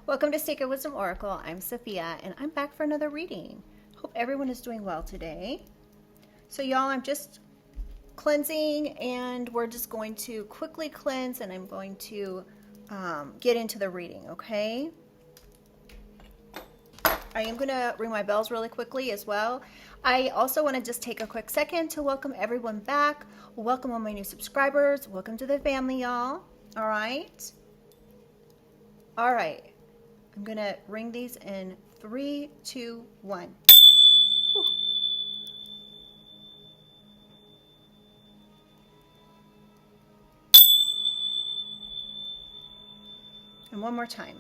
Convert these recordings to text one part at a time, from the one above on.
Welcome to Sacred Wisdom Oracle. I'm Sophia, and I'm back for another reading. Hope everyone is doing well today. So y'all, I'm just cleansing, and we're just going to quickly cleanse, and I'm going to get into the reading, okay? I am going to ring my bells really quickly as well. I also want to just take a quick second to welcome everyone back. Welcome all my new subscribers. Welcome to the family, y'all. All right. All right. I'm going to ring these in 3, 2, 1. Whew. And one more time.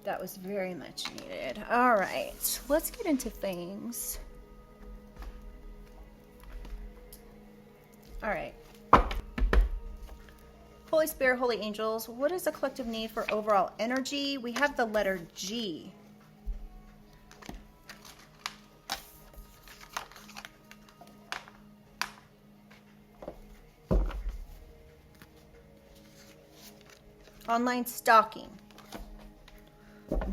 That was very much needed. All right, let's get into things. All right. Holy Spirit, Holy Angels, what is the collective need for overall energy? We have the letter G. Online stalking.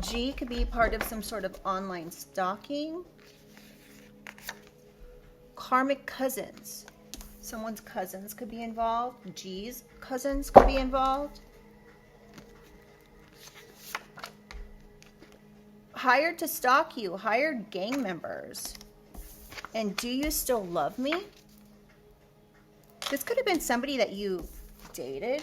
G could be part of some sort of online stalking. Karmic cousins. Someone's cousins could be involved. G's cousins could be involved. Hired to stalk you. Hired gang members. And do you still love me? This could have been somebody that you dated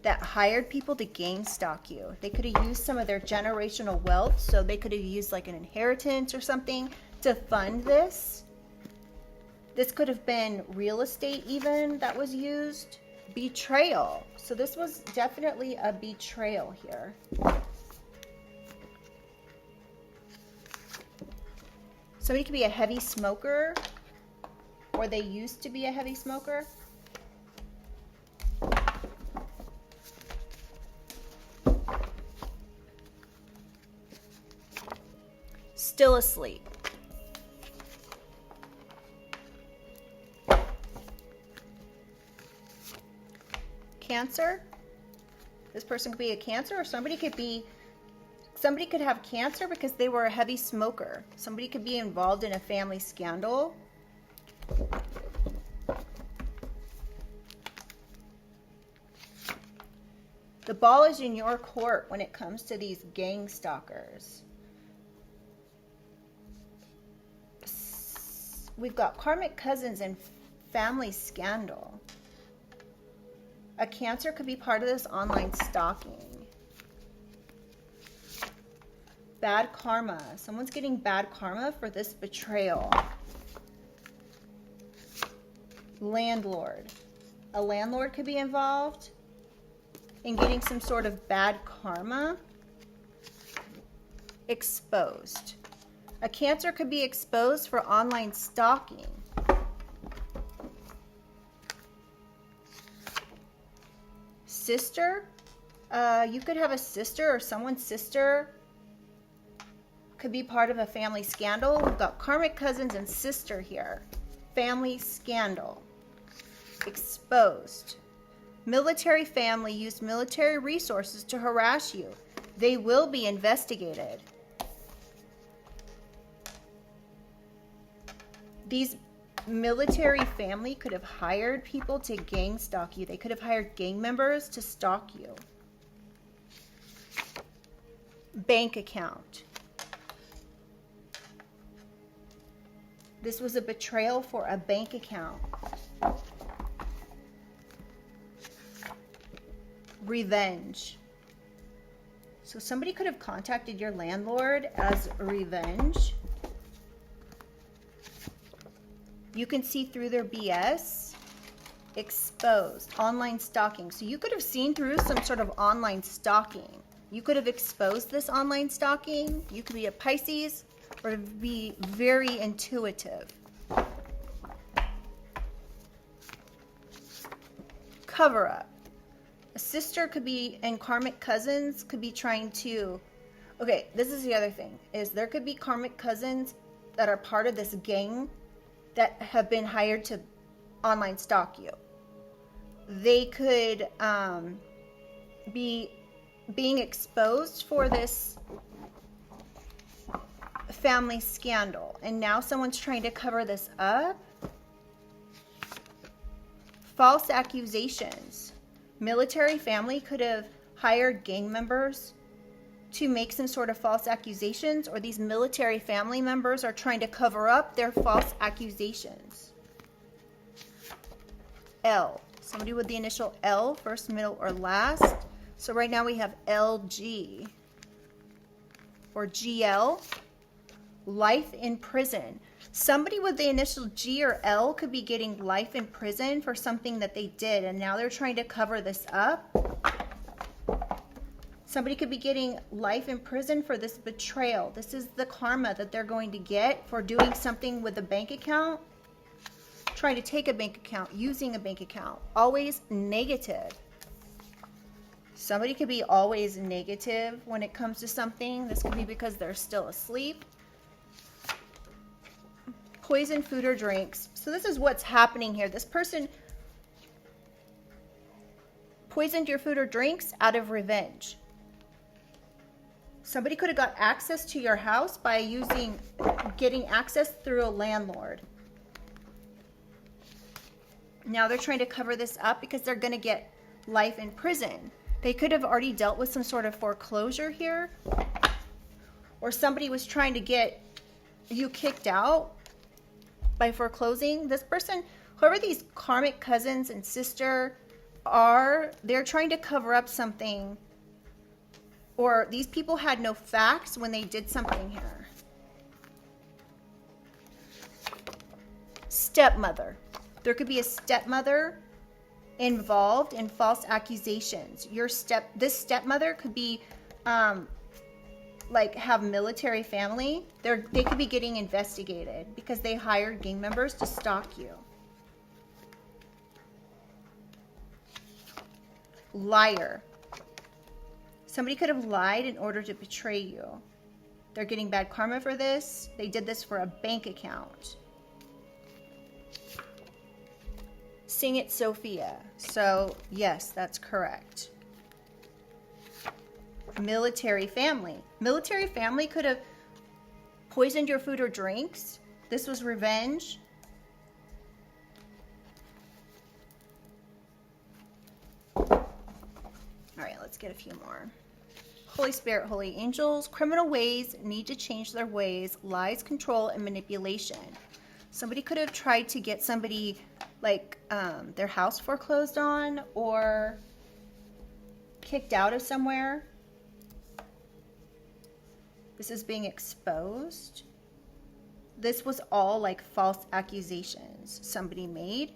that hired people to gang stalk you. They could have used some of their generational wealth, so they could have used like an inheritance or something to fund this. This could have been real estate even that was used. Betrayal. So this was definitely a betrayal here. Somebody could be a heavy smoker, or they used to be a heavy smoker. Still asleep. Cancer. This person could be a Cancer, or somebody could have cancer because they were a heavy smoker. Somebody could be involved in a family scandal. The ball is in your court when it comes to these gang stalkers. We've got karmic cousins and family scandal. A Cancer could be part of this online stalking. Bad karma. Someone's getting bad karma for this betrayal. Landlord. A landlord could be involved in getting some sort of bad karma. Exposed. A Cancer could be exposed for online stalking. Sister. You could have a sister, or someone's sister could be part of a family scandal. We've got karmic cousins and sister here. Family scandal. Exposed. Military family used military resources to harass you. They will be investigated. These military family could have hired people to gang stalk you. They could have hired gang members to stalk you. Bank account. This was a betrayal for a bank account. Revenge. So somebody could have contacted your landlord as revenge. You can see through their BS. Exposed. Online stalking. So you could have seen through some sort of online stalking. You could have exposed this online stalking. You could be a Pisces or be very intuitive. Cover up. A sister could be, and karmic cousins could be trying to, okay, this is the other thing, is there could be karmic cousins that are part of this gang that have been hired to online stalk you. They could be being exposed for this family scandal, and now someone's trying to cover this up. False accusations. Military family could have hired gang members to make some sort of false accusations, or these military family members are trying to cover up their false accusations. L. Somebody with the initial L, first, middle, or last. So right now we have LG or GL. Life in prison. Somebody with the initial G or L could be getting life in prison for something that they did, and now they're trying to cover this up. Somebody could be getting life in prison for this betrayal. This is the karma that they're going to get for doing something with a bank account, trying to take a bank account, using a bank account. Always negative. Somebody could be always negative when it comes to something. This could be because they're still asleep. Poison food or drinks. So this is what's happening here. This person poisoned your food or drinks out of revenge. Somebody could have got access to your house by getting access through a landlord. Now they're trying to cover this up because they're going to get life in prison. They could have already dealt with some sort of foreclosure here, or somebody was trying to get you kicked out by foreclosing. This person, whoever these karmic cousins and sister are, they're trying to cover up something, or these people had no facts when they did something here. Stepmother. There could be a stepmother involved in false accusations. This stepmother could be have military family. They could be getting investigated because they hired gang members to stalk you. Liar. Somebody could have lied in order to betray you. They're getting bad karma for this. They did this for a bank account. Sing it, Sophia. So yes, that's correct. Military family. Military family could have poisoned your food or drinks. This was revenge. All right, let's get a few more. Holy Spirit, holy angels. Criminal ways need to change their ways. Lies, control, and manipulation. Somebody could have tried to get somebody their house foreclosed on or kicked out of somewhere. This is being exposed. This was all false accusations somebody made.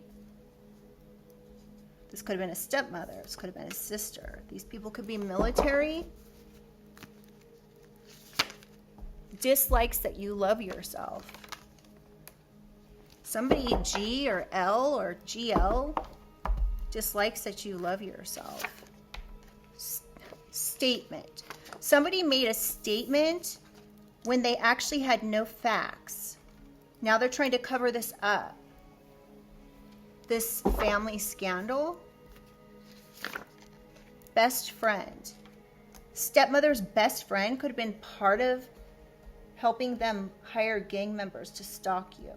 This could have been a stepmother. This could have been a sister. These people could be military. Dislikes that you love yourself. Somebody G or L or GL dislikes that you love yourself. Statement. Somebody made a statement when they actually had no facts. Now they're trying to cover this up. This family scandal. Best friend. Stepmother's best friend could have been part of helping them hire gang members to stalk you.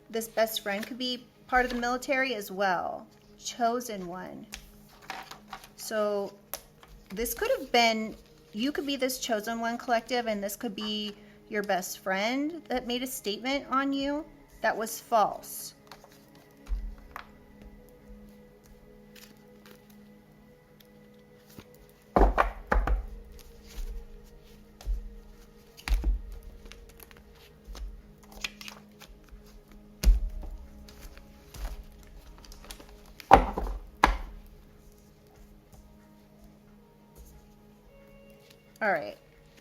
This best friend could be part of the military as well. Chosen one. So this could have been, you could be this chosen one collective, and this could be your best friend that made a statement on you that was false. All right,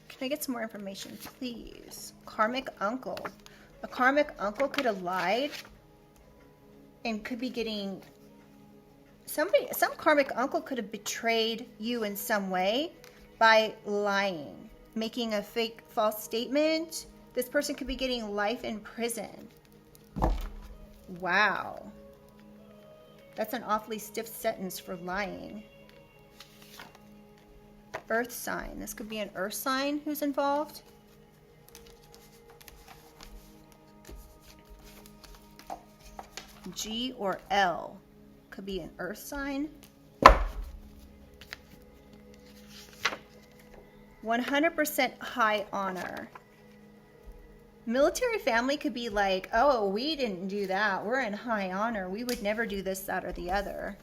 can I get some more information, please? Karmic uncle. A karmic uncle could have lied and could be getting some karmic uncle could have betrayed you in some way by lying, making a fake false statement, This person could be getting life in prison. Wow. That's an awfully stiff sentence for lying. Earth sign. This could be an earth sign who's involved. G or L. Could be an earth sign. 100% high honor. Military family could be like, oh, we didn't do that. We're in high honor. We would never do this, that, or the other.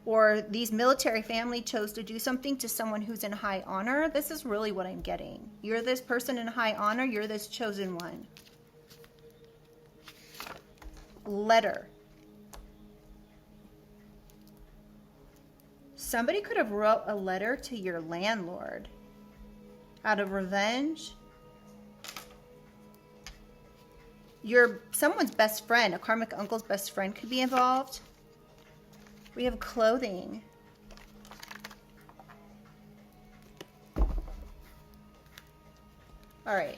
Or these military family chose to do something to someone who's in high honor. This is really what I'm getting. You're this person in high honor. You're this chosen one. Letter. Somebody could have wrote a letter to your landlord out of revenge. Someone's best friend, a karmic uncle's best friend could be involved. We have clothing. All right.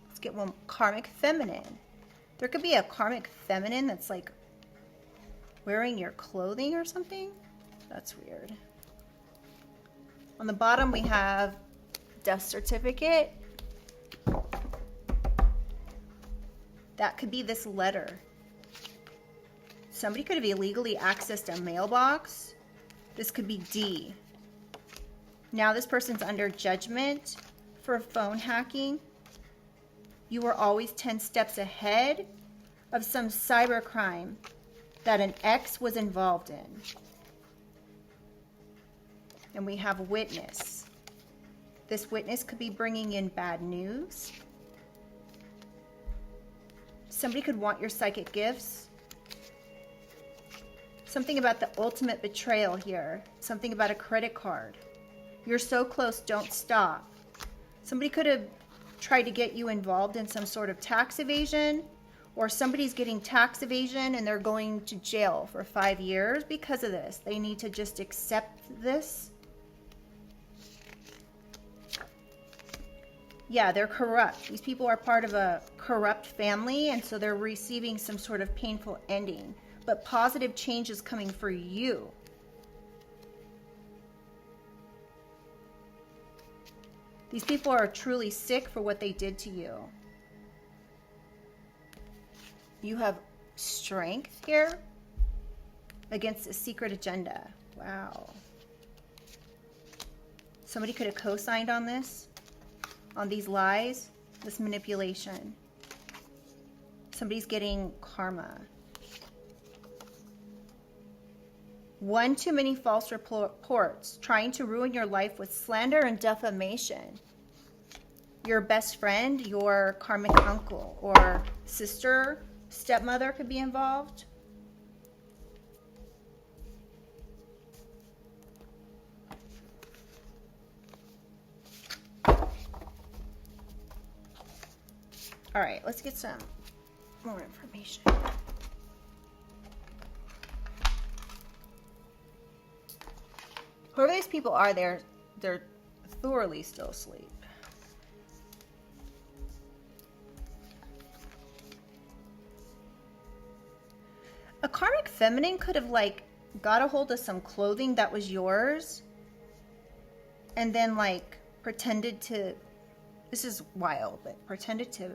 Let's get one. Karmic feminine. There could be a karmic feminine that's like wearing your clothing or something. That's weird. On the bottom we have death certificate. That could be this letter. Somebody could have illegally accessed a mailbox. This could be D. Now this person's under judgment for phone hacking. You were always 10 steps ahead of some cybercrime that an ex was involved in. And we have witness. This witness could be bringing in bad news. Somebody could want your psychic gifts. Something about the ultimate betrayal here. Something about a credit card. You're so close, don't stop. Somebody could have tried to get you involved in some sort of tax evasion, or somebody's getting tax evasion and they're going to jail for 5 years because of this. They need to just accept this. Yeah, they're corrupt. These people are part of a corrupt family, and so they're receiving some sort of painful ending. But positive change is coming for you. These people are truly sick for what they did to you. You have strength here against a secret agenda. Wow. Somebody could have co-signed on this, on these lies, this manipulation. Somebody's getting karma. One too many false reports, trying to ruin your life with slander and defamation. Your best friend, your karmic uncle or sister, stepmother could be involved. All right, let's get some more information. Whoever these people are, they're thoroughly still asleep. A karmic feminine could have like got a hold of some clothing that was yours and then like pretended to, this is wild, but pretended to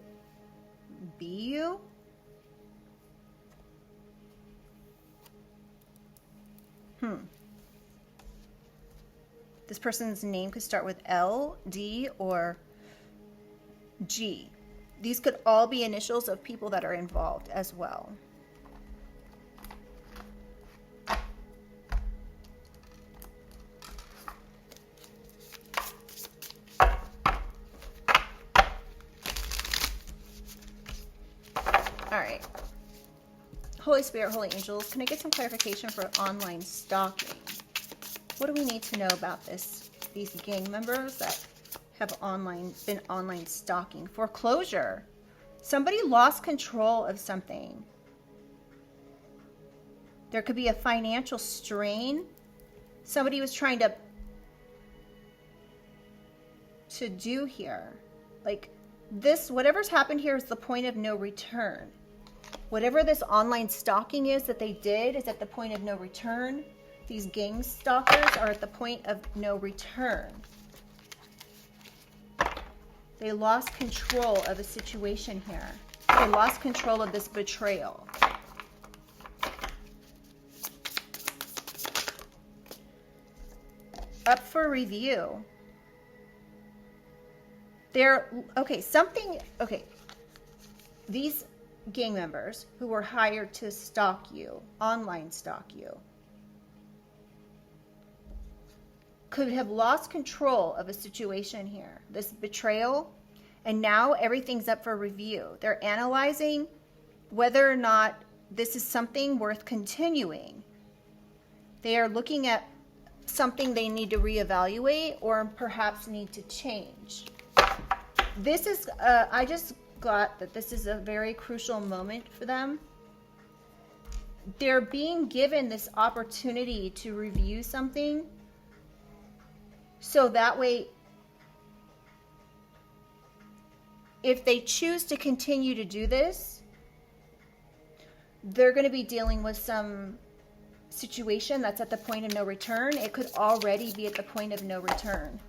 be you. This person's name could start with L, D, or G. These could all be initials of people that are involved as well. All right. Holy Spirit, Holy Angels, can I get some clarification for online stalking? What do we need to know about these gang members that have been online stalking? Foreclosure. Somebody lost control of something. There could be a financial strain. Somebody was trying to do here. Like this, whatever's happened here is the point of no return. Whatever this online stalking is that they did is at the point of no return. These gang stalkers are at the point of no return. They lost control of a situation here. They lost control of this betrayal. Up for review. These gang members who were hired to stalk you, online stalk you, could have lost control of a situation here, this betrayal, and now everything's up for review. They're analyzing whether or not this is something worth continuing. They are looking at something they need to reevaluate or perhaps need to change. This is, I just got that this is a very crucial moment for them. They're being given this opportunity to review something, so that way, if they choose to continue to do this, they're going to be dealing with some situation that's at the point of no return. It could already be at the point of no return.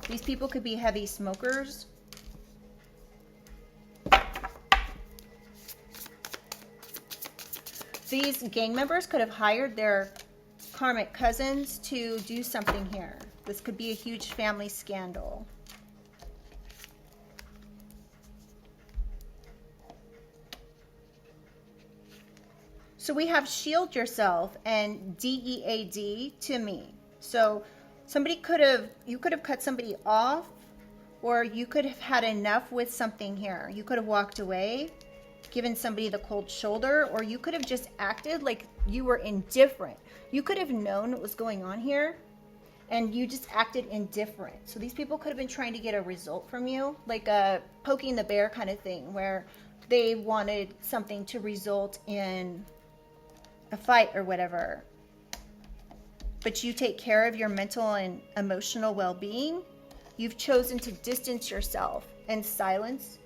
These people could be heavy smokers. These gang members could have hired their karmic cousins to do something here. This could be a huge family scandal. So we have shield yourself and DEAD to me. So you could have cut somebody off, or you could have had enough with something here. You could have walked away, given somebody the cold shoulder, or you could have just acted like you were indifferent. You could have known what was going on here and you just acted indifferent. So these people could have been trying to get a result from you, like a poking the bear kind of thing, where they wanted something to result in a fight or whatever. But you take care of your mental and emotional well-being. You've chosen to distance yourself and silence.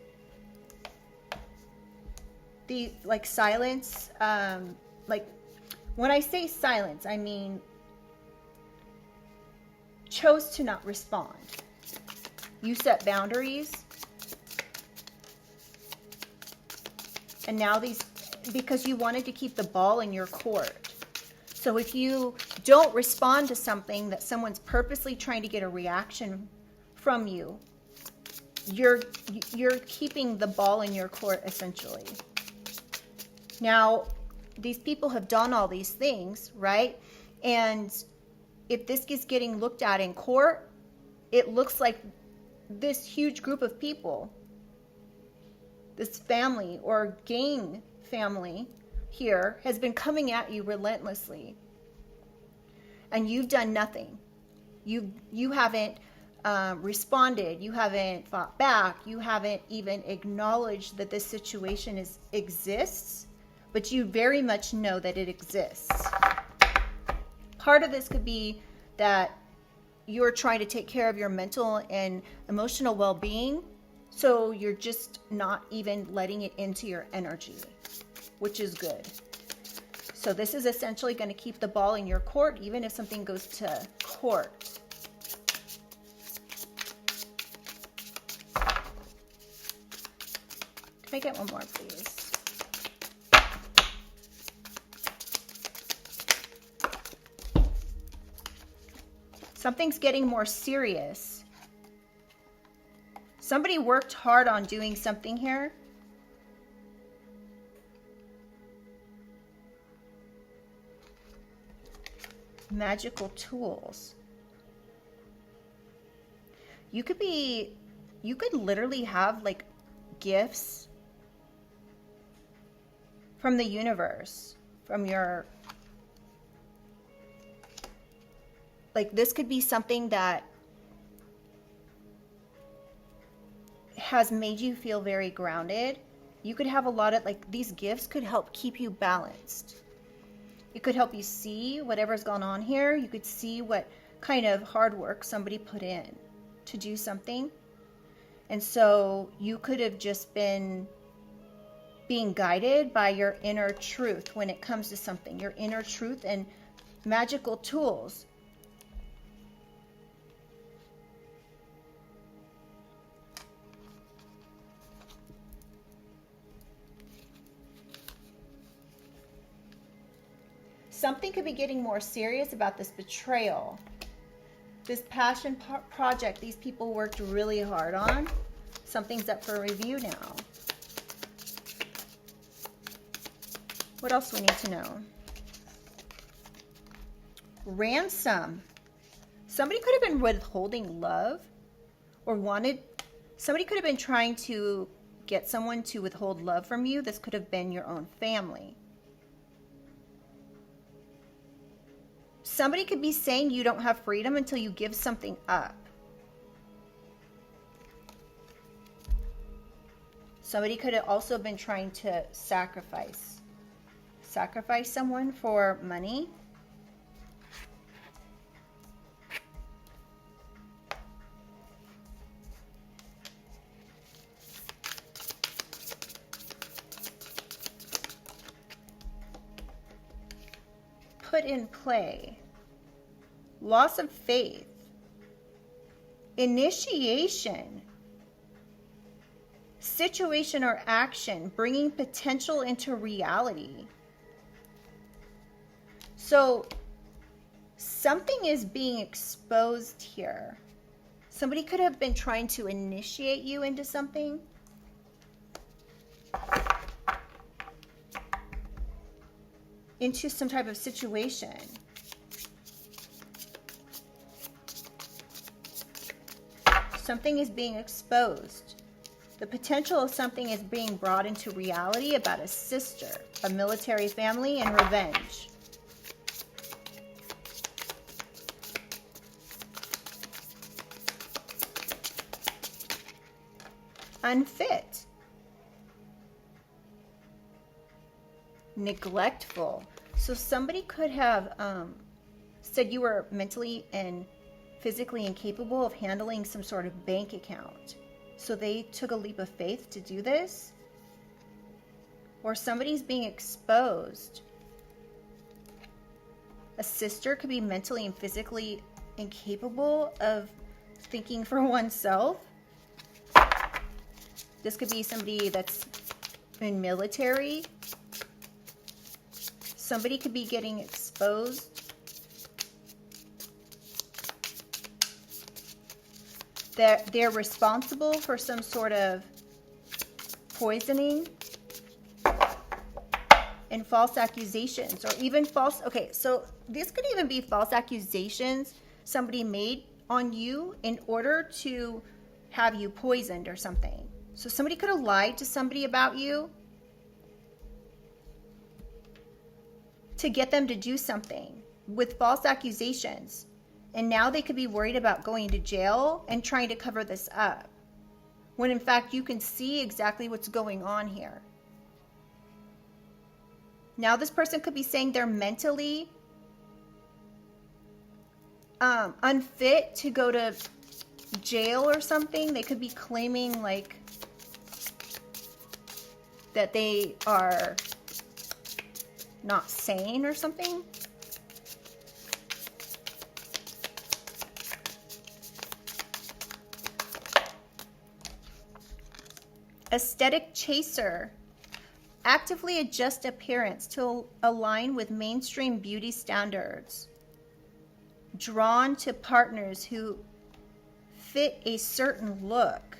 Silence, when I say silence, I mean chose to not respond. You set boundaries. And now because you wanted to keep the ball in your court. So if you don't respond to something that someone's purposely trying to get a reaction from you, you're keeping the ball in your court, essentially. Now, these people have done all these things, right? And if this is getting looked at in court, it looks like this huge group of people, this family or gang family here, has been coming at you relentlessly. And you've done nothing. You haven't responded. You haven't fought back. You haven't even acknowledged that this situation exists. But you very much know that it exists. Part of this could be that you're trying to take care of your mental and emotional well-being, so you're just not even letting it into your energy, which is good. So this is essentially going to keep the ball in your court, even if something goes to court. Can I get one more, please? Something's getting more serious. Somebody worked hard on doing something here. Magical tools. You could literally have like gifts from the universe, from your, like this could be something that has made you feel very grounded. You could have a lot of, like, these gifts could help keep you balanced. It could help you see whatever's gone on here. You could see what kind of hard work somebody put in. to do something. And so you could have just been being guided by your inner truth when it comes to something, your inner truth and magical tools. Something could be getting more serious about this betrayal. This passion project these people worked really hard on. Something's up for review now. What else do we need to know? Ransom. Somebody could have been withholding love or somebody could have been trying to get someone to withhold love from you. This could have been your own family. Somebody could be saying you don't have freedom until you give something up. Somebody could have also been trying to sacrifice someone for money. Put in play. Loss of faith. Initiation. Situation or action, bringing potential into reality. So something is being exposed here. Somebody could have been trying to initiate you into something. Into some type of situation. Something is being exposed. The potential of something is being brought into reality about a sister, a military family, and revenge. Unfit. Neglectful. So somebody could have said you were mentally and physically incapable of handling some sort of bank account. So they took a leap of faith to do this. Or somebody's being exposed. A sister could be mentally and physically incapable of thinking for oneself. This could be somebody that's in military. Somebody could be getting exposed. That they're responsible for some sort of poisoning and false accusations, or even false. Okay, so this could even be false accusations somebody made on you in order to have you poisoned or something. So somebody could have lied to somebody about you to get them to do something with false accusations. And now they could be worried about going to jail and trying to cover this up. When in fact you can see exactly what's going on here. Now this person could be saying they're mentally unfit to go to jail or something. They could be claiming like that they are not sane or something. Aesthetic chaser. Actively adjust appearance to align with mainstream beauty standards. Drawn to partners who fit a certain look.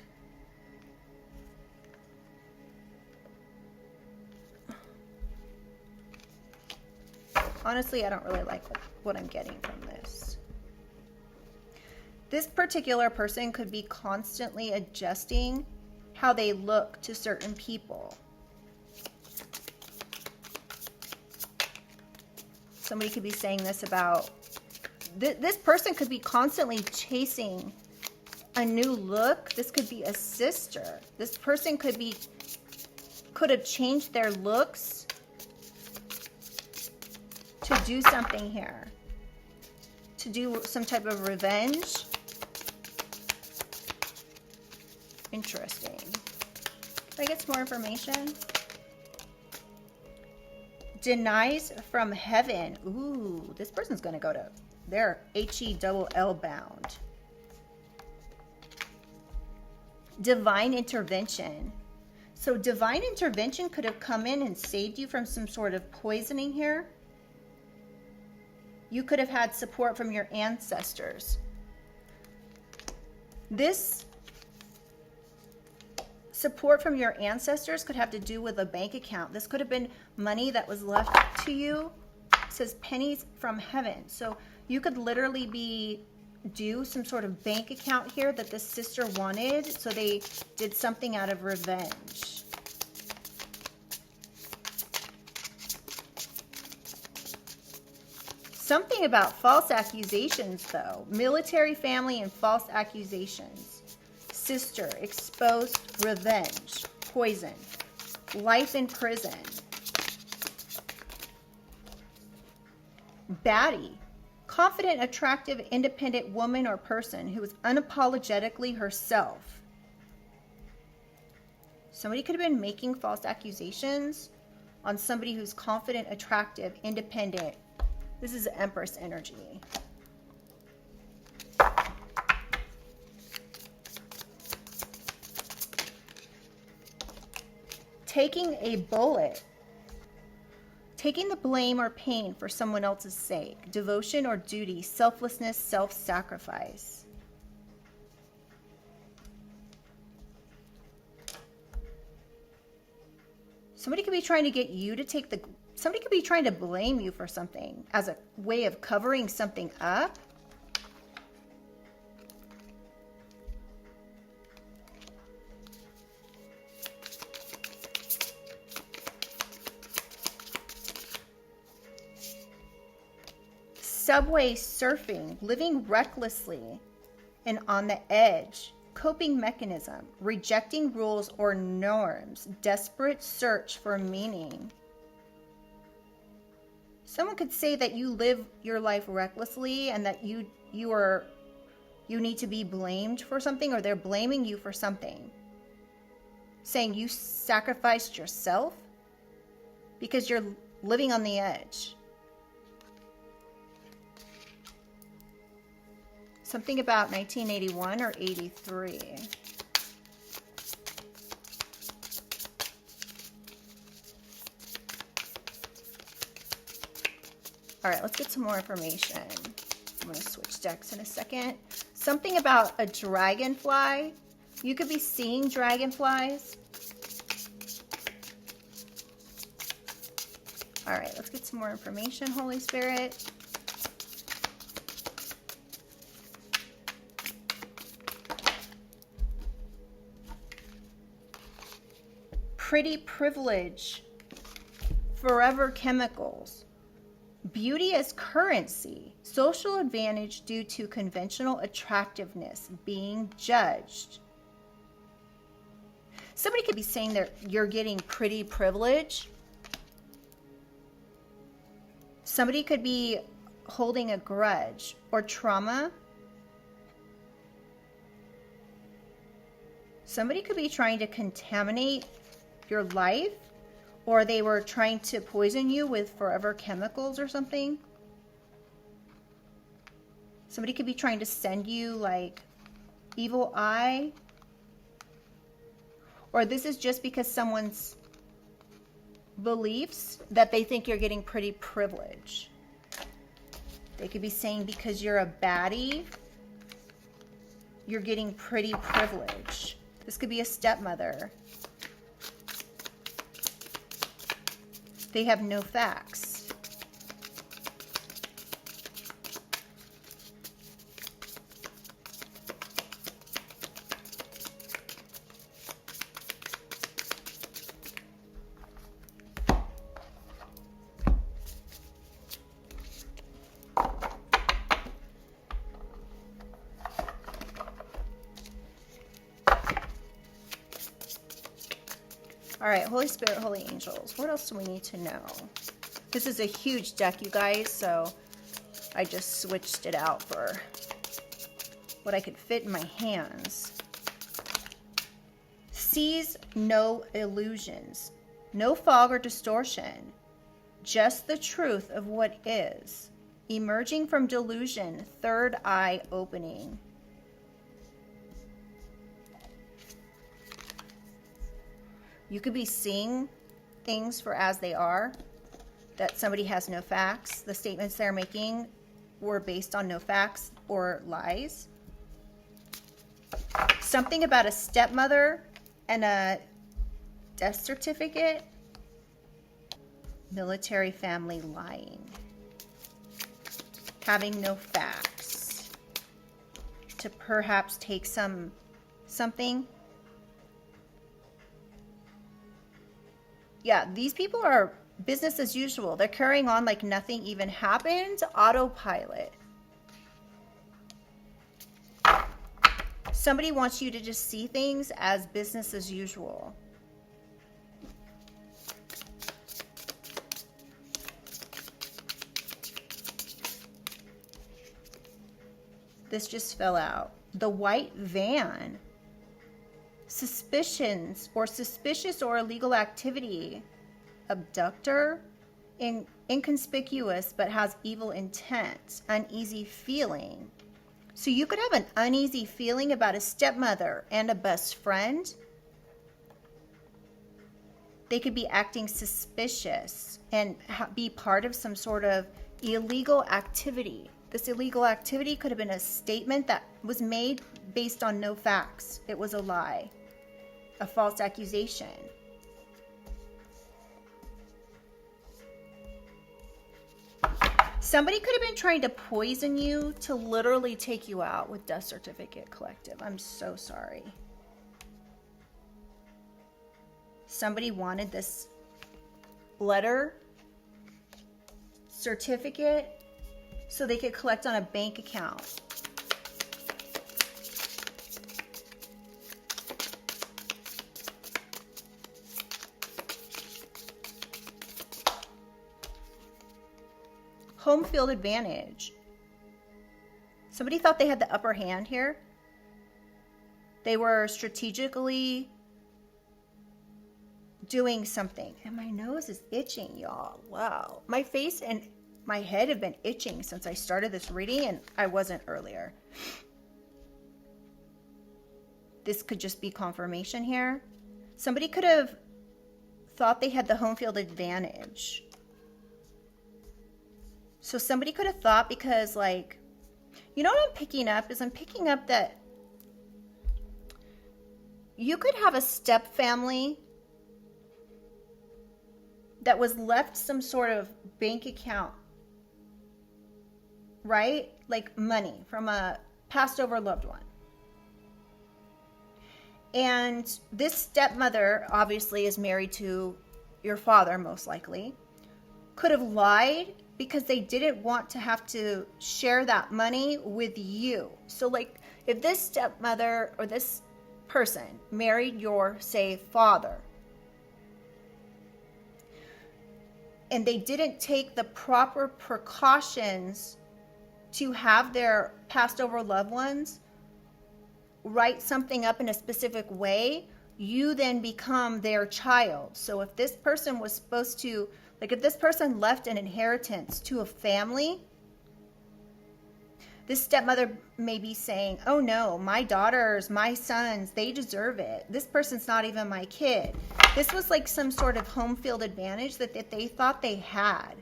Honestly, I don't really like what I'm getting from this. This particular person could be constantly adjusting how they look to certain people. Somebody could be saying this about, this person could be constantly chasing a new look. This could be a sister. This person could have changed their looks to do something here. To do some type of revenge. Interesting. Can I get some more information? Denies from heaven. Ooh, this person's going to go to, they're H-E-double-L bound. Divine intervention. So divine intervention could have come in and saved you from some sort of poisoning here. You could have had support from your ancestors. This support from your ancestors could have to do with a bank account. This could have been money that was left to you. It says pennies from heaven. So you could literally be due some sort of bank account here that this sister wanted. So they did something out of revenge. Something about false accusations, though. Military, family, and false accusations. Sister, exposed, revenge, poison, life in prison. Baddie, confident, attractive, independent woman or person who is unapologetically herself. Somebody could have been making false accusations on somebody who's confident, attractive, independent. This is Empress energy. Taking a bullet. Taking the blame or pain for someone else's sake. Devotion or duty. Selflessness, self-sacrifice. Somebody could be trying to get you to take the... Somebody could be trying to blame you for something as a way of covering something up. Subway surfing, living recklessly and on the edge. Coping mechanism, rejecting rules or norms. Desperate search for meaning. Someone could say that you live your life recklessly and that you need to be blamed for something, or they're blaming you for something. Saying you sacrificed yourself because you're living on the edge. Something about 1981 or 83. All right, let's get some more information. I'm going to switch decks in a second. Something about a dragonfly. You could be seeing dragonflies. All right, let's get some more information, Holy Spirit. Pretty privilege. Forever chemicals. Beauty as currency, social advantage due to conventional attractiveness, being judged. Somebody could be saying that you're getting pretty privilege. Somebody could be holding a grudge or trauma. Somebody could be trying to contaminate your life. Or they were trying to poison you with forever chemicals or something. Somebody could be trying to send you like evil eye. Or this is just because someone's beliefs that they think you're getting pretty privilege. They could be saying because you're a baddie, you're getting pretty privilege. This could be a stepmother. They have no facts. All right, Holy Spirit, Holy Angels, what else do we need to know? This is a huge deck, you guys, so I just switched it out for what I could fit in my hands. sees no illusions, no fog or distortion, just the truth of what is, emerging from delusion, third eye opening. You could be seeing things for as they are, that somebody has no facts. The statements they're making were based on no facts or lies. Something about a stepmother and a death certificate. Military family lying. Having no facts. To perhaps take something. Yeah, these people are business as usual. They're carrying on like nothing even happened. Autopilot. Somebody wants you to just see things as business as usual. This just fell out. The white van. Suspicions or suspicious or illegal activity. Abductor. Inconspicuous but has evil intent. Uneasy feeling. So you could have an uneasy feeling about a stepmother and a best friend. They could be acting suspicious and be part of some sort of illegal activity. This illegal activity could have been a statement that was made based on no facts. It was a lie, a false accusation. Somebody could have been trying to poison you to literally take you out with Death Certificate Collective. I'm so sorry. Somebody wanted this letter, certificate, so they could collect on a bank account. Home field advantage. Somebody thought they had the upper hand here. They were strategically doing something. And my nose is itching, y'all. Wow. My face and my head have been itching since I started this reading, and I wasn't earlier. This could just be confirmation here. Somebody could have thought they had the home field advantage. So somebody could have thought, because like, you know what I'm picking up is I'm picking up that you could have a step family that was left some sort of bank account, right? Like money from a passed over loved one. And this stepmother obviously is married to your father, most likely. Could have lied because they didn't want to have to share that money with you. So like if this stepmother or this person married your, say, father, and they didn't take the proper precautions to have their passed over loved ones write something up in a specific way, you then become their child. So if this person was supposed to, like if this person left an inheritance to a family, this stepmother may be saying, oh no, my daughters, my sons, they deserve it. This person's not even my kid. This was like some sort of home field advantage that they thought they had.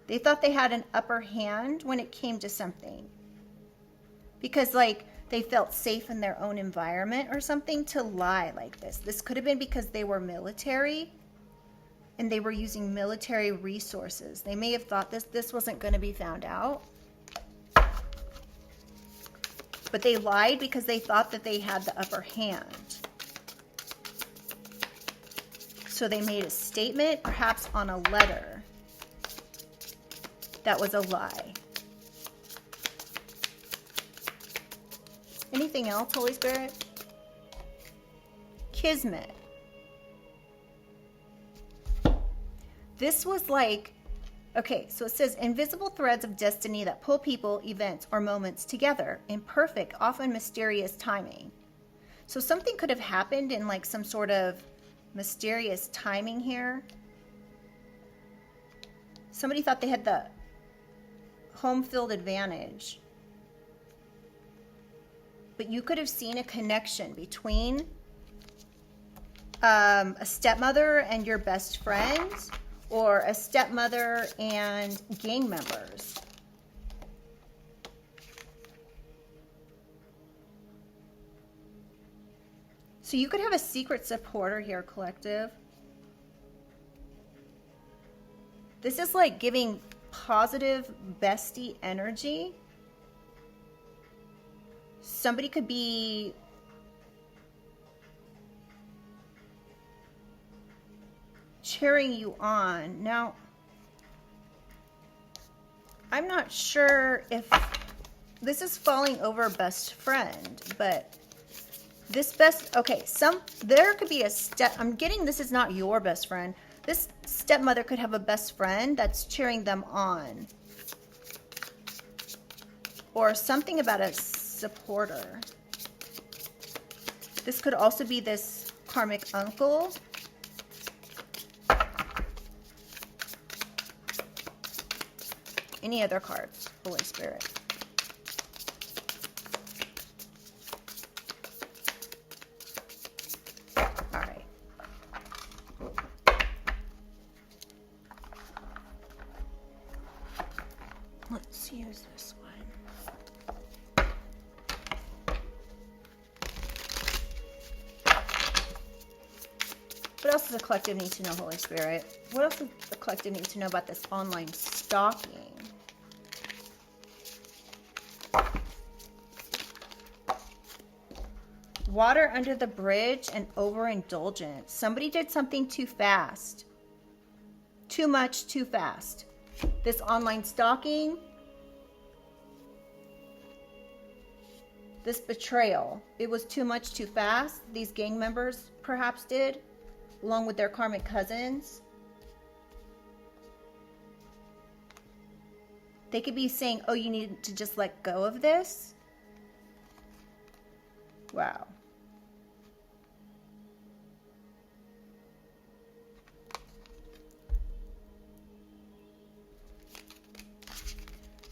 They thought they had an upper hand when it came to something. Because like they felt safe in their own environment or something to lie like this. This could have been because they were military and they were using military resources. They may have thought this wasn't going to be found out. But they lied because they thought that they had the upper hand. So they made a statement, perhaps on a letter, that was a lie. Anything else, Holy Spirit? Kismet. This was like, okay, so it says invisible threads of destiny that pull people, events, or moments together in perfect, often mysterious timing. So something could have happened in like some sort of mysterious timing here. Somebody thought they had the home field advantage. But you could have seen a connection between a stepmother and your best friend, or a stepmother and gang members. So you could have a secret supporter here, collective. This is like giving positive bestie energy. Somebody could be cheering you on. Now, I'm not sure if this is falling over best friend, but this okay, there could be a I'm getting this is not your best friend. This stepmother could have a best friend that's cheering them on. Or something about a supporter. This could also be this karmic uncle. Any other cards, Holy Spirit? All right. Let's use this one. What else does the collective need to know, Holy Spirit? What else does the collective need to know about this online stalking? Water under the bridge and overindulgence. Somebody did something too fast. Too much, too fast. This online stalking. This betrayal. It was too much, too fast. These gang members perhaps did, along with their karmic cousins. They could be saying, oh, you need to just let go of this. Wow.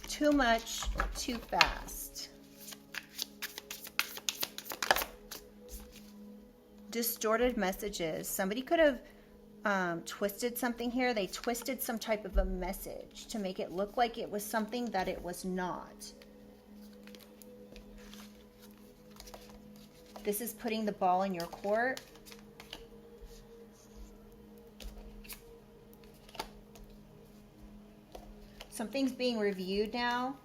Too much, too fast. Distorted messages. Somebody could have twisted something here. They twisted some type of a message to make it look like it was something that it was not. This is putting the ball in your court. Something's being reviewed now.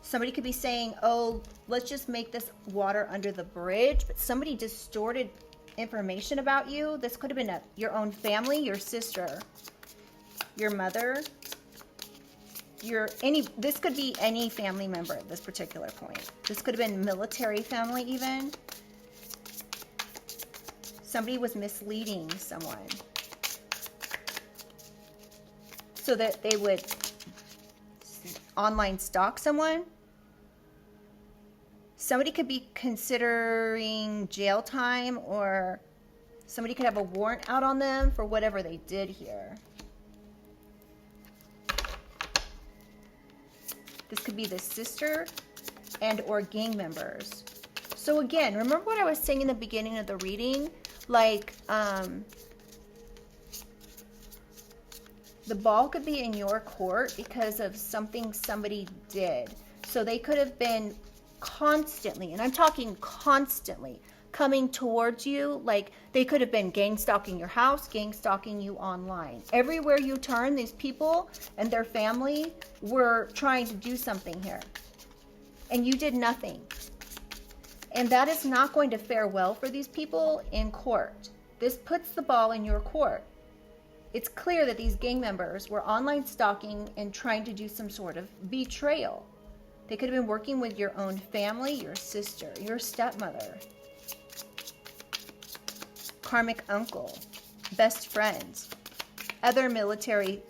Somebody could be saying, oh, let's just make this water under the bridge, but somebody distorted information about you. This could have been your own family, your sister, your mother, this could be any family member at this particular point. This could have been military family even. Somebody was misleading someone so that they would online stalk someone. Somebody could be considering jail time, or somebody could have a warrant out on them for whatever they did here. This could be the sister and or gang members. So again, remember what I was saying in the beginning of the reading? Like, the ball could be in your court because of something somebody did. So they could have been constantly, and I'm talking constantly, coming towards you. Like, they could have been gang stalking your house, gang stalking you online. Everywhere you turn, these people and their family were trying to do something here. And you did nothing. And that is not going to fare well for these people in court. This puts the ball in your court. It's clear that these gang members were online stalking and trying to do some sort of betrayal. They could have been working with your own family, your sister, your stepmother, karmic uncle, best friends, other military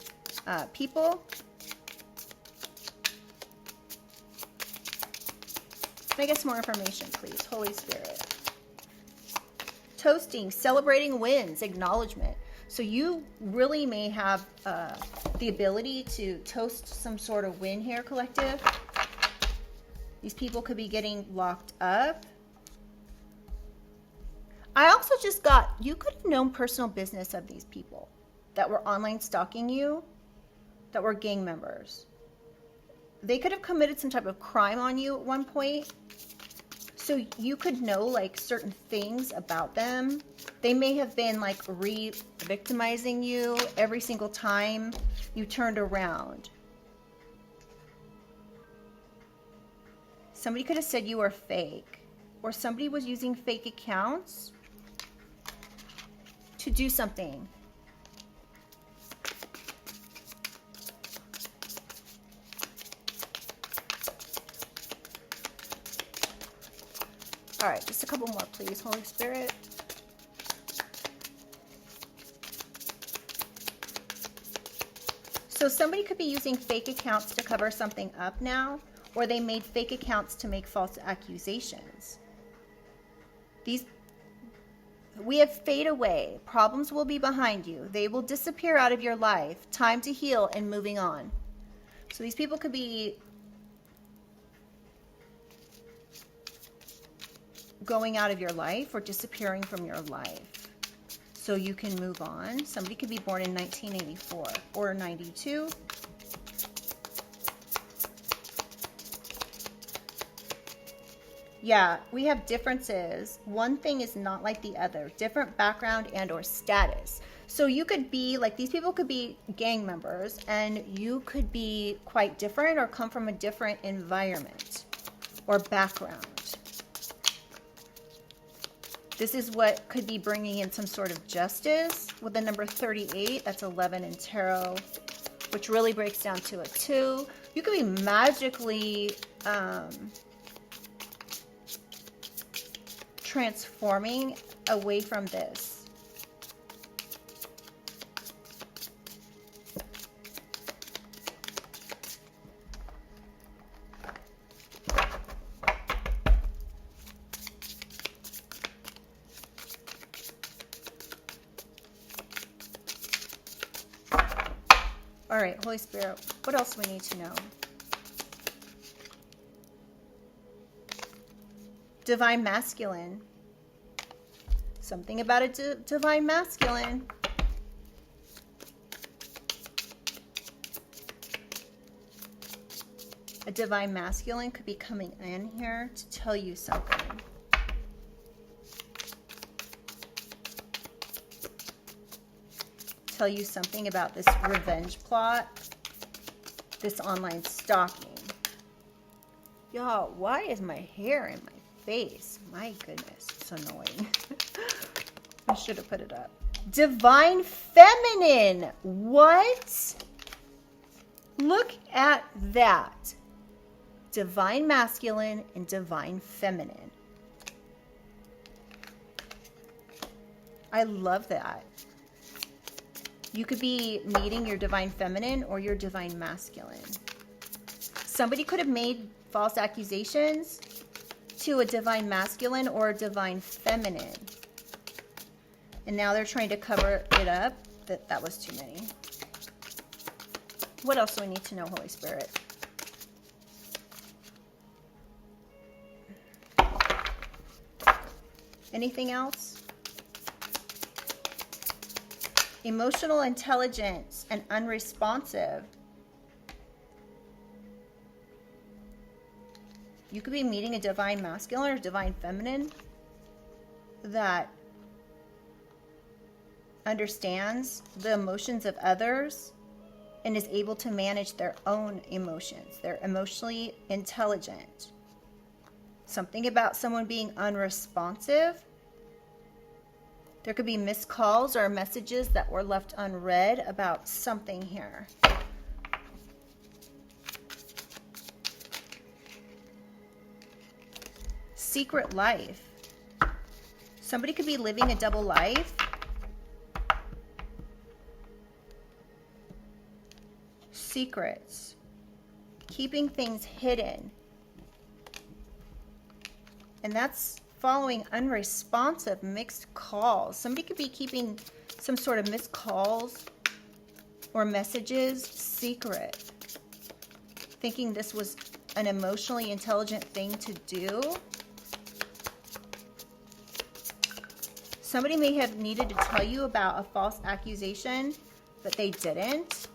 people. Can I get some more information, please? Holy Spirit. Toasting, celebrating wins, acknowledgement. So you really may have the ability to toast some sort of win here, collective. These people could be getting locked up. I also just got, you could have known personal business of these people that were online stalking you, that were gang members. They could have committed some type of crime on you at one point. So you could know like certain things about them. They may have been like re-victimizing you every single time you turned around. Somebody could have said you were fake, or somebody was using fake accounts to do something. All right, just a couple more, please, Holy Spirit. So somebody could be using fake accounts to cover something up now, or they made fake accounts to make false accusations. We have fade away. Problems will be behind you. They will disappear out of your life. Time to heal and moving on. So these people could be going out of your life or disappearing from your life so you can move on. Somebody could be born in 1984 or 92. Yeah, we have differences. One thing is not like the other. Different background and or status. So you could be like, these people could be gang members and you could be quite different or come from a different environment or background. This is what could be bringing in some sort of justice with the number 38. That's 11 in tarot, which really breaks down to a 2. You could be magically transforming away from this. All right, Holy Spirit, what else do we need to know? Divine masculine. Something about a divine masculine. A divine masculine could be coming in here to tell you something. Tell you something about this revenge plot, this online stalking. Y'all, why is my hair in my face? My goodness, it's annoying. I should have put it up. Divine feminine. What? Look at that. Divine masculine and divine feminine. I love that. You could be meeting your divine feminine or your divine masculine. Somebody could have made false accusations to a divine masculine or a divine feminine. And now they're trying to cover it up. That was too many. What else do we need to know, Holy Spirit? Anything else? Emotional intelligence and unresponsive. You could be meeting a divine masculine or divine feminine that understands the emotions of others and is able to manage their own emotions. They're emotionally intelligent. Something about someone being unresponsive. There could be missed calls or messages that were left unread about something here. Secret life. Somebody could be living a double life. Secrets. Keeping things hidden. And that's following unresponsive mixed calls. Somebody could be keeping some sort of missed calls or messages secret, thinking this was an emotionally intelligent thing to do. Somebody may have needed to tell you about a false accusation, but they didn't.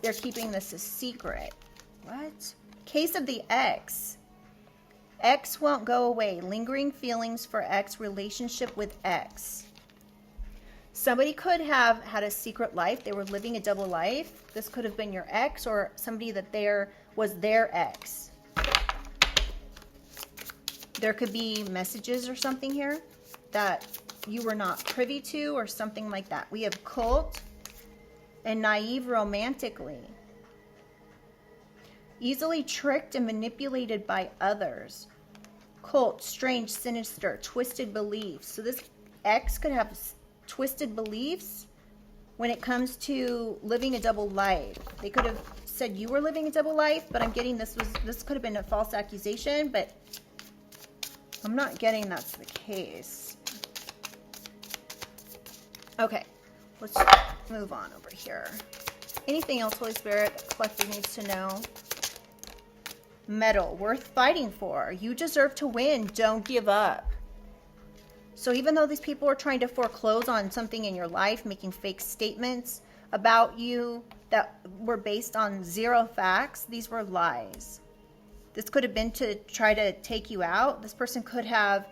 They're keeping this a secret. What? Case of the ex. Ex won't go away. Lingering feelings for ex. Relationship with ex. Somebody could have had a secret life. They were living a double life. This could have been your ex or somebody that was their ex. There could be messages or something here that you were not privy to or something like that. We have cult and naive romantically. Easily tricked and manipulated by others. Cult, strange, sinister, twisted beliefs. So this ex could have twisted beliefs when it comes to living a double life. They could have said you were living a double life, but I'm getting this could have been a false accusation, but I'm not getting that's the case. Okay, let's move on over here. Anything else, Holy Spirit, the collective needs to know? Medal, worth fighting for. You deserve to win. Don't give up. So even though these people are trying to foreclose on something in your life, making fake statements about you that were based on zero facts, these were lies. This could have been to try to take you out. This person could have,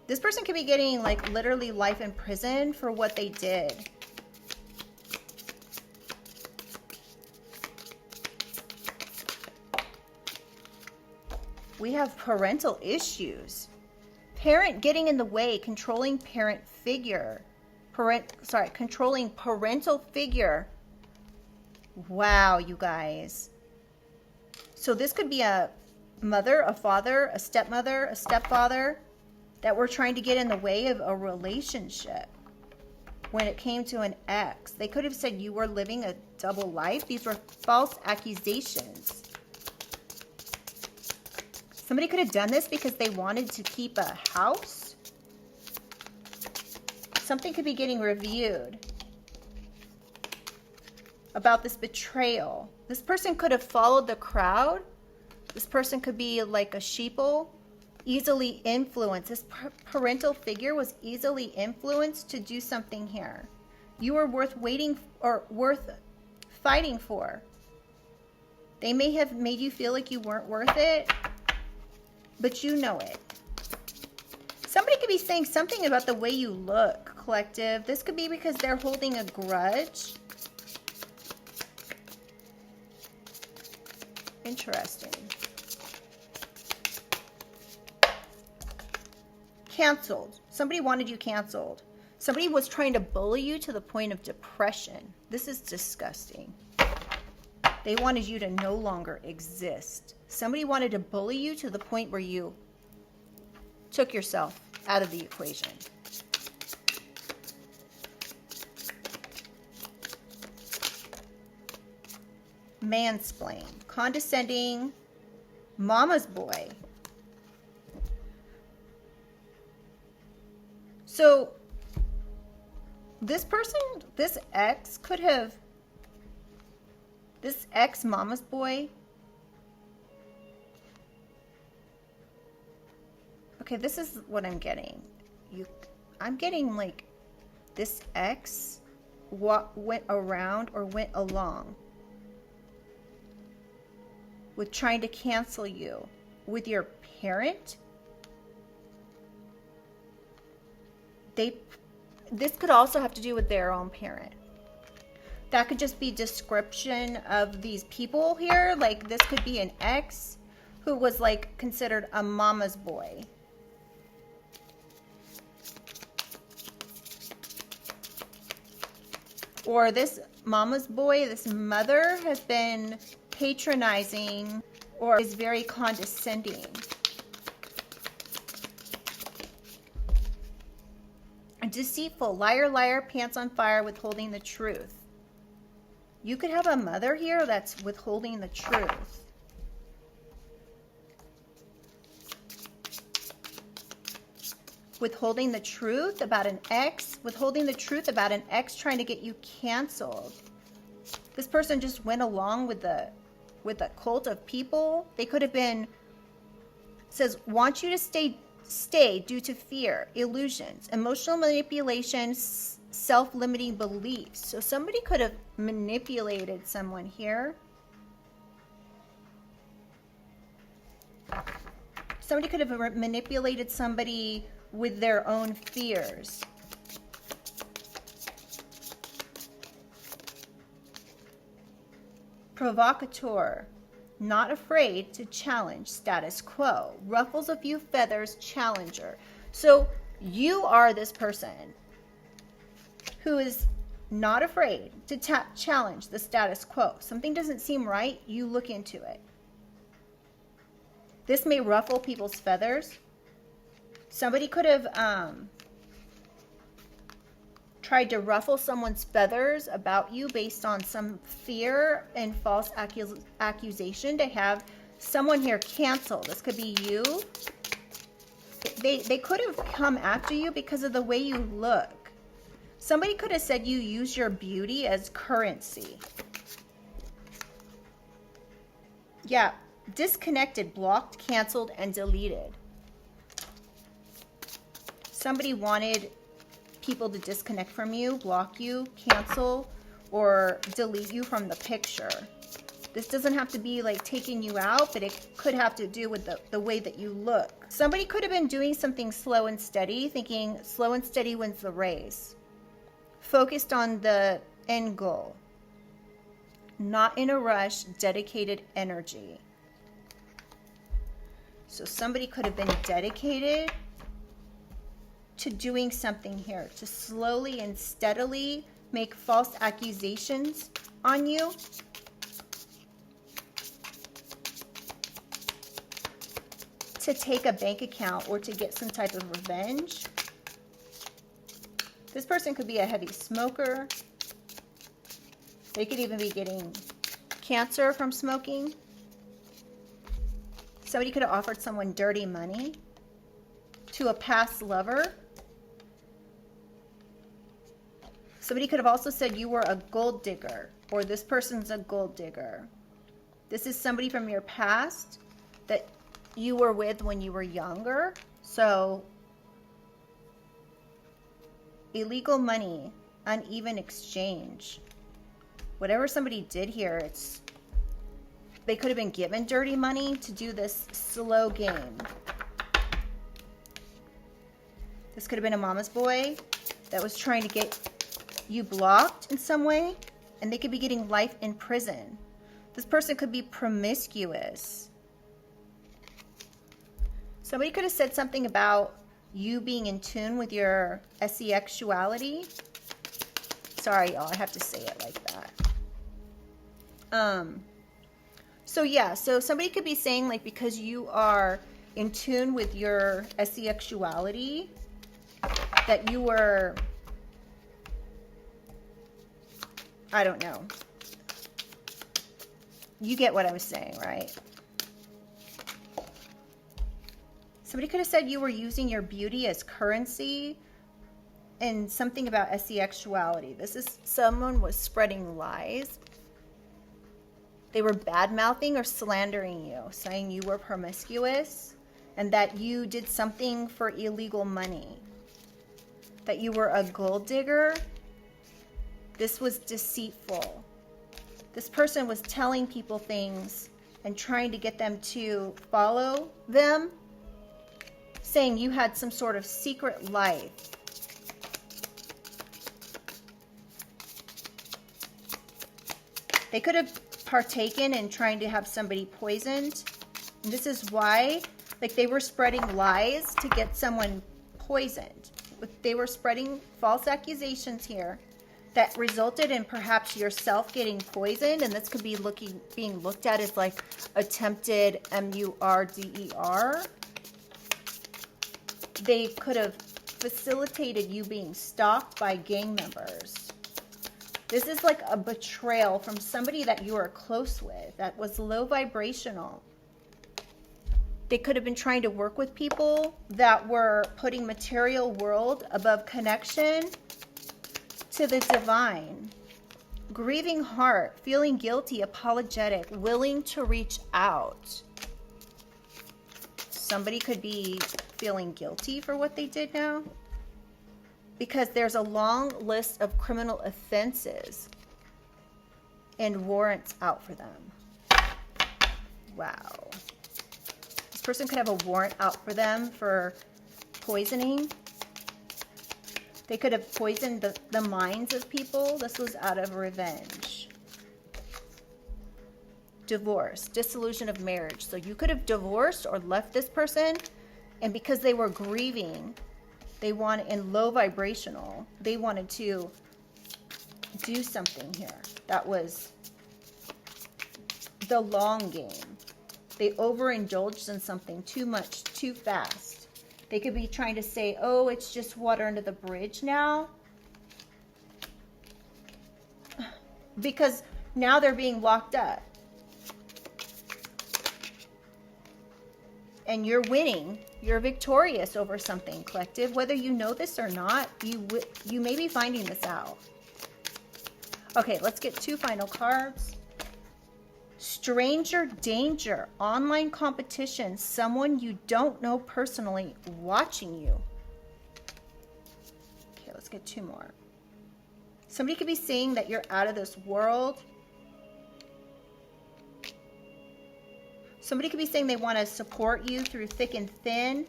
this person could be getting like literally life in prison for what they did. We have parental issues. Parent getting in the way, controlling parent figure. Controlling parental figure. Wow, you guys. So this could be a mother, a father, a stepmother, a stepfather that were trying to get in the way of a relationship. When it came to an ex, they could have said you were living a double life. These were false accusations. Somebody could have done this because they wanted to keep a house. Something could be getting reviewed about this betrayal. This person could have followed the crowd. This person could be like a sheeple, easily influenced. This parental figure was easily influenced to do something here. You were worth waiting or worth fighting for. They may have made you feel like you weren't worth it, but you know it. Somebody could be saying something about the way you look, collective. This could be because they're holding a grudge. Interesting. Canceled. Somebody wanted you canceled. Somebody was trying to bully you to the point of depression. This is disgusting. They wanted you to no longer exist. Somebody wanted to bully you to the point where you took yourself out of the equation. Mansplain. Condescending. Mama's boy. So this person, this ex could have, this ex mama's boy. Okay, this is what I'm getting. I'm getting like this ex went around or went along with trying to cancel you with your parent. This could also have to do with their own parent. That could just be description of these people here. Like this could be an ex who was like considered a mama's boy. Or this mama's boy, this mother has been patronizing or is very condescending. Deceitful, liar, liar, pants on fire, withholding the truth. You could have a mother here that's withholding the truth. withholding the truth about an ex, trying to get you canceled. This person just went along with the cult of people. They could have been, says, want you to stay due to fear, illusions, emotional manipulation, self-limiting beliefs. So somebody could have manipulated someone here. Somebody could have manipulated somebody with their own fears. Provocateur, not afraid to challenge status quo. Ruffles a few feathers, challenger. So you are this person who is not afraid to challenge the status quo. Something doesn't seem right, you look into it. This may ruffle people's feathers. Somebody could have tried to ruffle someone's feathers about you based on some fear and false accusation to have someone here cancel. This could be you. They could have come after you because of the way you look. Somebody could have said you use your beauty as currency. Yeah, disconnected, blocked, canceled, and deleted. Somebody wanted people to disconnect from you, block you, cancel, or delete you from the picture. This doesn't have to be like taking you out, but it could have to do with the way that you look. Somebody could have been doing something slow and steady, thinking slow and steady wins the race. Focused on the end goal. Not in a rush, dedicated energy. So somebody could have been dedicated to doing something here, to slowly and steadily make false accusations on you. To take a bank account or to get some type of revenge. This person could be a heavy smoker. They could even be getting cancer from smoking. Somebody could have offered someone dirty money to a past lover. Somebody could have also said you were a gold digger, or this person's a gold digger. This is somebody from your past that you were with when you were younger. So, illegal money, uneven exchange. Whatever somebody did here, they could have been given dirty money to do this slow game. This could have been a mama's boy that was trying to get you blocked in some way, and they could be getting life in prison. This person could be promiscuous. Somebody could have said something about you being in tune with your sexuality. Sorry, y'all, I have to say it like that. So yeah, so somebody could be saying, like, because you are in tune with your sexuality, that you were, I don't know. You get what I'm saying, right? Somebody could have said you were using your beauty as currency, and something about sexuality. This is someone was spreading lies. They were bad-mouthing or slandering you, saying you were promiscuous and that you did something for illegal money, that you were a gold digger. This was deceitful. This person was telling people things and trying to get them to follow them, saying you had some sort of secret life. They could have partaken in trying to have somebody poisoned. And this is why, like, they were spreading lies to get someone poisoned. They were spreading false accusations here that resulted in perhaps yourself getting poisoned, and this could be being looked at as like attempted murder. They could have facilitated you being stalked by gang members. This is like a betrayal from somebody that you are close with, that was low vibrational. They could have been trying to work with people that were putting material world above connection to the divine. Grieving heart, feeling guilty, apologetic, willing to reach out. Somebody could be feeling guilty for what they did now, because there's a long list of criminal offenses and warrants out for them. Wow. This person could have a warrant out for them for poisoning. They could have poisoned the minds of people. This was out of revenge. Divorce, dissolution of marriage. So you could have divorced or left this person, and because they were grieving, they wanted, in low vibrational, they wanted to do something here. That was the long game. They overindulged in something too much, too fast. They could be trying to say, oh, it's just water under the bridge now. Because now they're being locked up. And you're winning. You're victorious over something, collective. Whether you know this or not, you may be finding this out. Okay, let's get 2 final cards. Stranger danger, online competition, someone you don't know personally watching you. Okay, let's get 2 more. Somebody could be saying that you're out of this world. Somebody could be saying they want to support you through thick and thin.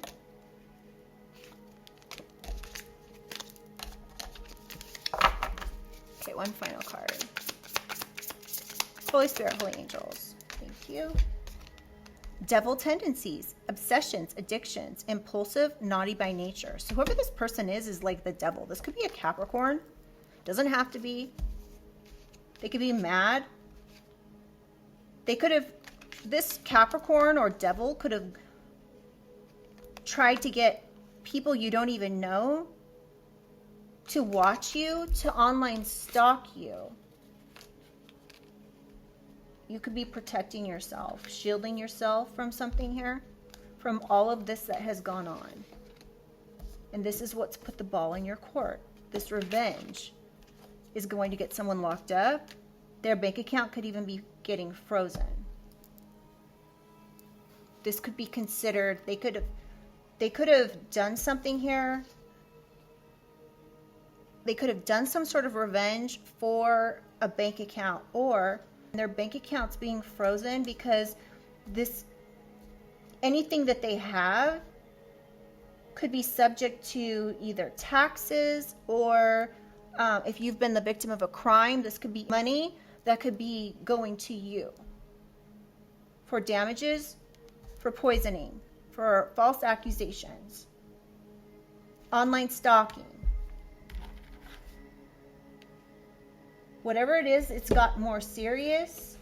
Okay, 1 final card. Holy Spirit, Holy Angels, thank you. Devil tendencies, obsessions, addictions, impulsive, naughty by nature. So whoever this person is like the devil. This could be a Capricorn. Doesn't have to be. They could be mad. They could have, this Capricorn or devil could have tried to get people you don't even know to watch you, to online stalk you. You could be protecting yourself, shielding yourself from something here, from all of this that has gone on. And this is what's put the ball in your court. This revenge is going to get someone locked up. Their bank account could even be getting frozen. This could be considered, they could have done something here. They could have done some sort of revenge for a bank account, or their bank accounts being frozen because anything that they have could be subject to either taxes or if you've been the victim of a crime, this could be money that could be going to you for damages, for poisoning, for false accusations, online stalking. Whatever it is, it's got more serious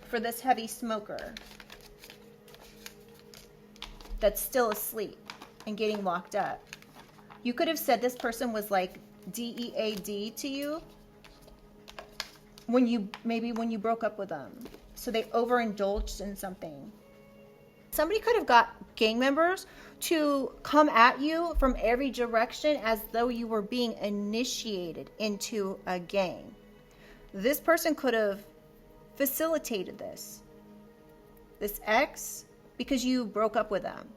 for this heavy smoker that's still asleep and getting locked up. You could have said this person was like DEAD to you when you broke up with them. So they overindulged in something. Somebody could have got gang members to come at you from every direction as though you were being initiated into a gang. This person could have facilitated this ex, because you broke up with them.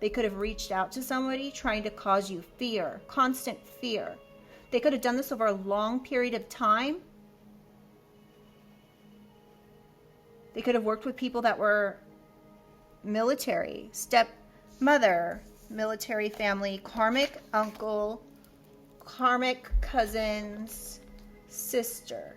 They could have reached out to somebody trying to cause you fear, constant fear. They could have done this over a long period of time. They could have worked with people that were military, stepmother, military family, karmic uncle, karmic cousins, sister.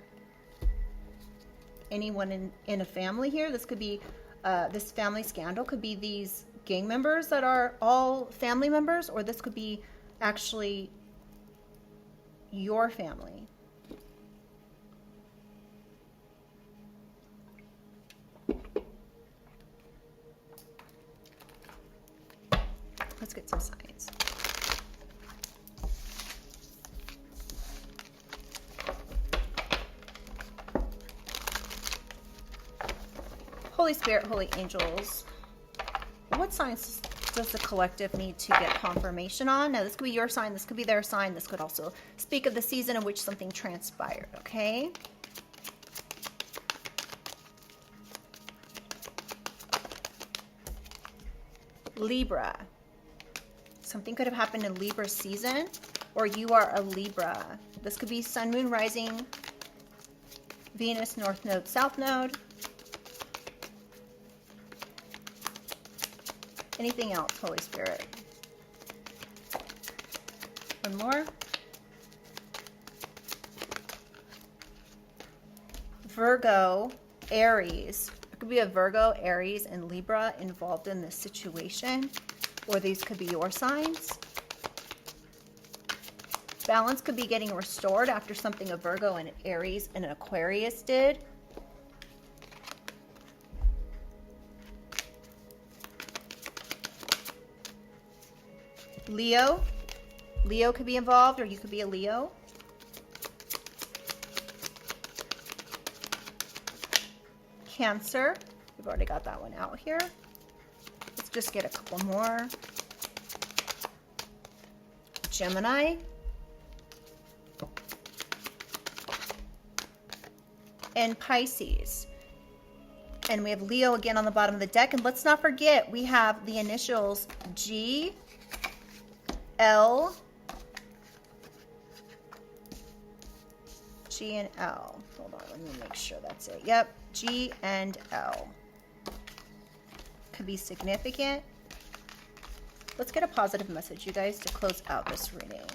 Anyone in a family here. This could be, this family scandal could be these gang members that are all family members, or this could be actually your family. Let's get some signs. Holy Spirit, Holy Angels, What signs does the collective need to get confirmation on? Now, this could be your sign, this could be their sign, this could also speak of the season in which something transpired, okay? Libra. Something could have happened in Libra season, or you are a Libra. This could be Sun, Moon, Rising, Venus, North Node, South Node. Anything else, Holy Spirit? One more. Virgo, Aries. It could be a Virgo, Aries, and Libra involved in this situation, or these could be your signs. Balance could be getting restored after something a Virgo and Aries and an Aquarius did. Leo. Leo could be involved, or you could be a Leo. Cancer. We've already got that one out here. Let's just get a couple more. Gemini. And Pisces. And we have Leo again on the bottom of the deck. And let's not forget, we have the initials G, L, G and L. Hold on, let me make sure that's it. Yep, G and L. Could be significant. Let's get a positive message, you guys, to close out this reading.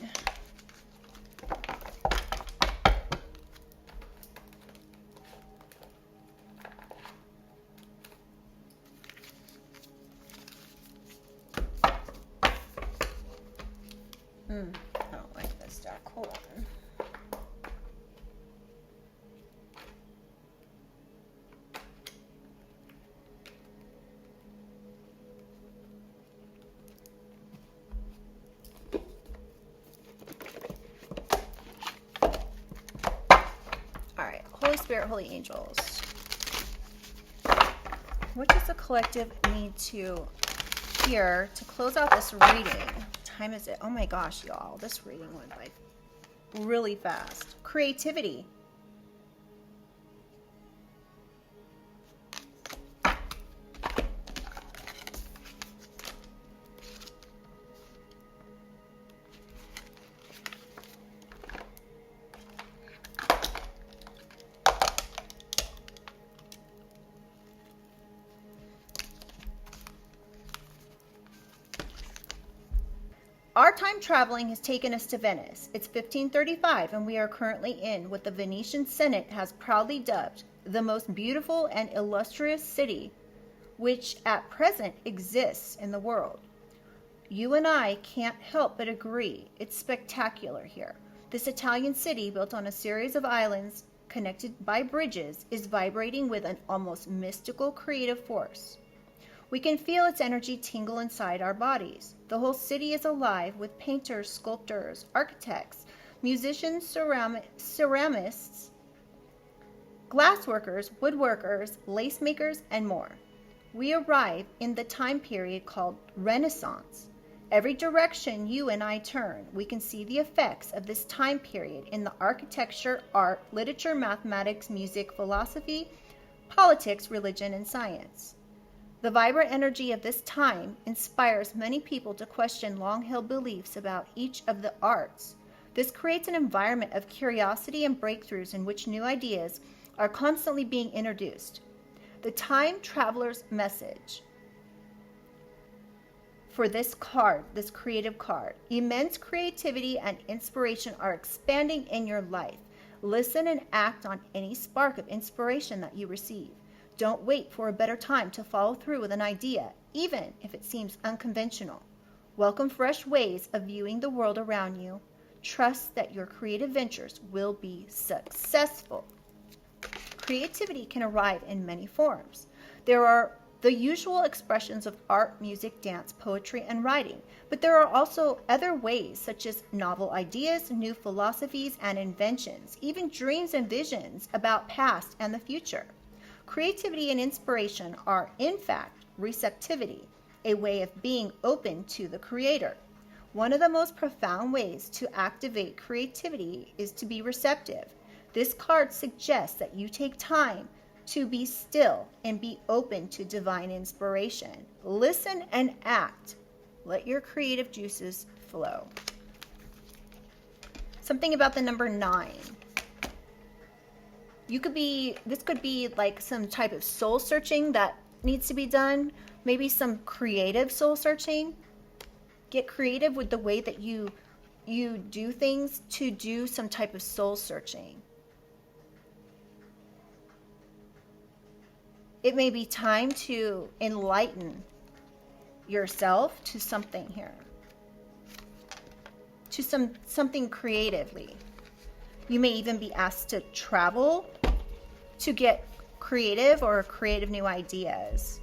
I don't like this deck. Hold on. All right, Holy Spirit, Holy Angels. What does the collective need to hear to close out this reading? Time is it? Oh my gosh, y'all, this reading went by really fast. Creativity. Our time traveling has taken us to Venice. It's 1535, and we are currently in what the Venetian Senate has proudly dubbed the most beautiful and illustrious city which at present exists in the world. You and I can't help but agree it's spectacular here. This Italian city, built on a series of islands connected by bridges, is vibrating with an almost mystical creative force. We can feel its energy tingle inside our bodies. The whole city is alive with painters, sculptors, architects, musicians, ceramists, glassworkers, woodworkers, lace makers, and more. We arrive in the time period called Renaissance. Every direction you and I turn, we can see the effects of this time period in the architecture, art, literature, mathematics, music, philosophy, politics, religion, and science. The vibrant energy of this time inspires many people to question long-held beliefs about each of the arts. This creates an environment of curiosity and breakthroughs in which new ideas are constantly being introduced. The time traveler's message for this card, this creative card: immense creativity and inspiration are expanding in your life. Listen and act on any spark of inspiration that you receive. Don't wait for a better time to follow through with an idea, even if it seems unconventional. Welcome fresh ways of viewing the world around you. Trust that your creative ventures will be successful. Creativity can arrive in many forms. There are the usual expressions of art, music, dance, poetry, and writing, but there are also other ways, such as novel ideas, new philosophies, and inventions, even dreams and visions about past and the future. Creativity and inspiration are, in fact, receptivity. a way of being open to the Creator. One of the most profound ways to activate creativity is to be receptive. This card suggests that you take time to be still and be open to divine inspiration. Listen and act. Let your creative juices flow. Something about the number 9. This could be like some type of soul searching that needs to be done. Maybe some creative soul searching. Get creative with the way that you do things to do some type of soul searching. It may be time to enlighten yourself to something here. To something creatively. You may even be asked to travel to get creative or creative new ideas.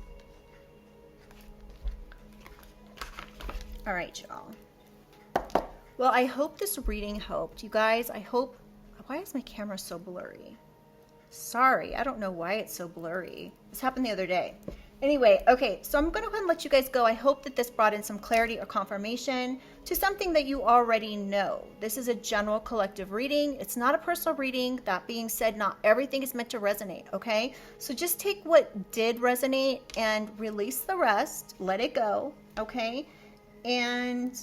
All right, y'all. Well, I hope this reading helped. You guys, why is my camera so blurry? Sorry, I don't know why it's so blurry. This happened the other day. Anyway, okay, so I'm going to go ahead and let you guys go. I hope that this brought in some clarity or confirmation to something that you already know. This is a general collective reading. It's not a personal reading. That being said, not everything is meant to resonate, okay? So just take what did resonate and release the rest. Let it go, okay? And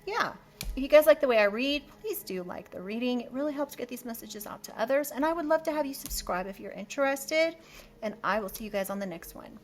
yeah, if you guys like the way I read, please do like the reading. It really helps get these messages out to others. And I would love to have you subscribe if you're interested. And I will see you guys on the next one.